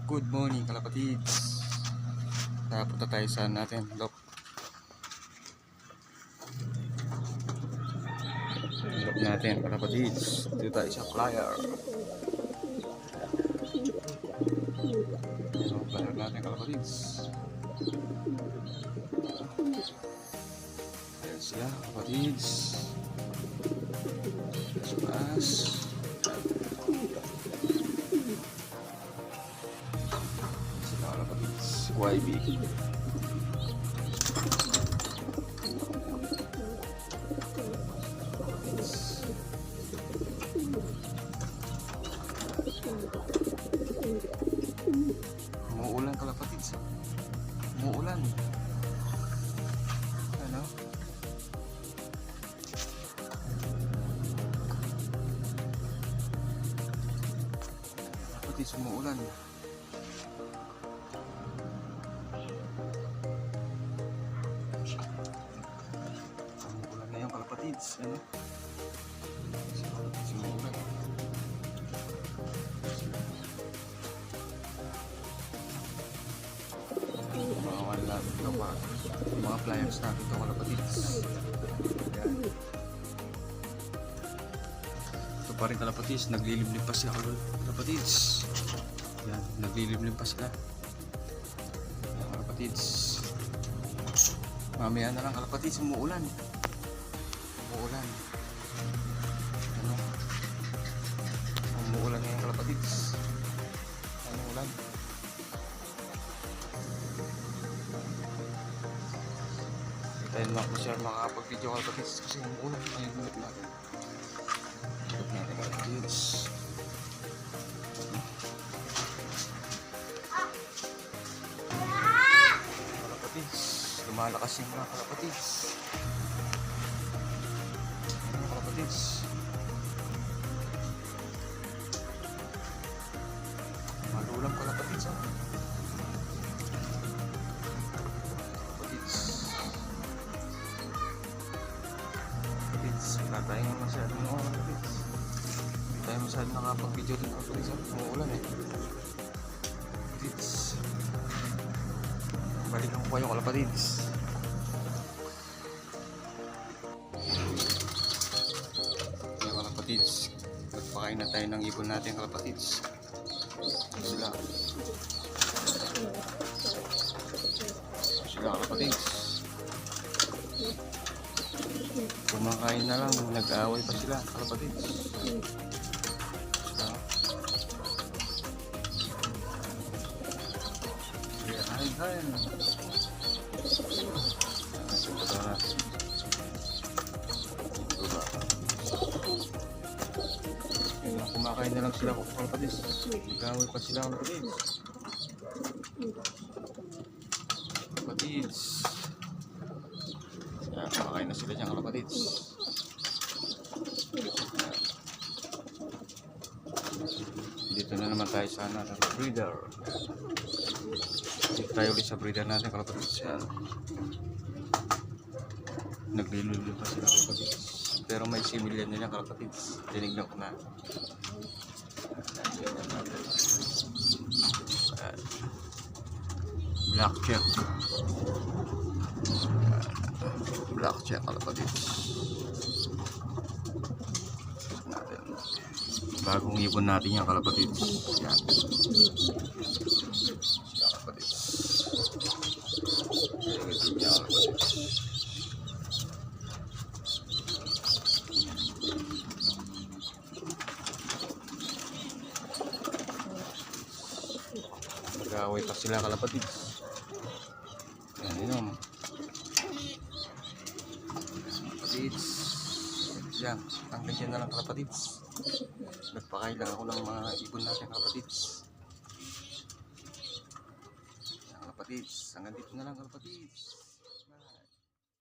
Good morning kalapatids. Punta tayo sa natin lock natin kalapatids. Dito tayo sa flyer. So flyer natin kalapatids. Ayan sila kalapatids. Mas YB. Umuulan kalapatids. Umuulan. Ano? Kalapatids, umuulan. Kalapatids, ano? Sumulat. Bawal lang ito pa. Yung mga flyers natin ito kalapatids. Ayan. Ito pa rin kalapatids. Naglilimlim pa sila kalapatids. Ayan. Naglilimlim pa sila. Ayan, kalapatids. Mamaya na lang kalapatids. Umuulan. Umuulan. Ano? Umuulan ngayon kalapatids. Ano ulan? Tayo lang po siya makakapag-video kalapatids kasi umuulan. Ayun ulit natin. Ulit natin kalapatids. Kalapatids. Lumalakas yung mga kalapatids. Malulam kalapatids, ha? Kalapatids, wala tayong masyadong kalapatids. Hindi tayo masyadong nakapag-video din kalapatids, ha? Umuulan, eh. Kalapatids, balikan ko kayo kalapatids. Kalapatids, nagpakain na tayo ng ibon natin kalapatids. Sila kalapatids, kumakain na lang, nag-aaway pa sila kalapatids. Hi. Kumakain na lang sila kalapatids. Nag-aaway pa sila kalapatids. Kalapatids. Kaya kumakain na sila dyan kalapatids. Dito na naman tayo sa breeder. Dito tayo ulit sa breeder natin kalapatids. Naglilulul pa sila kalapatids. Pero may similyan nila kalapatids. Tinignan ko na. Black check. Black check kalapatids. Bagong ibon natin yan kalapatids. Yan. Kalapatids. Nag-aaway pa sila kalapatids. Ayan, inom. Kalapatids. Yan, hanggang dyan na lang kalapatids. Nagpakain lang ako ng mga ibon natin kalapatids. Yan, kalapatids. Hanggang dito na lang kalapatids.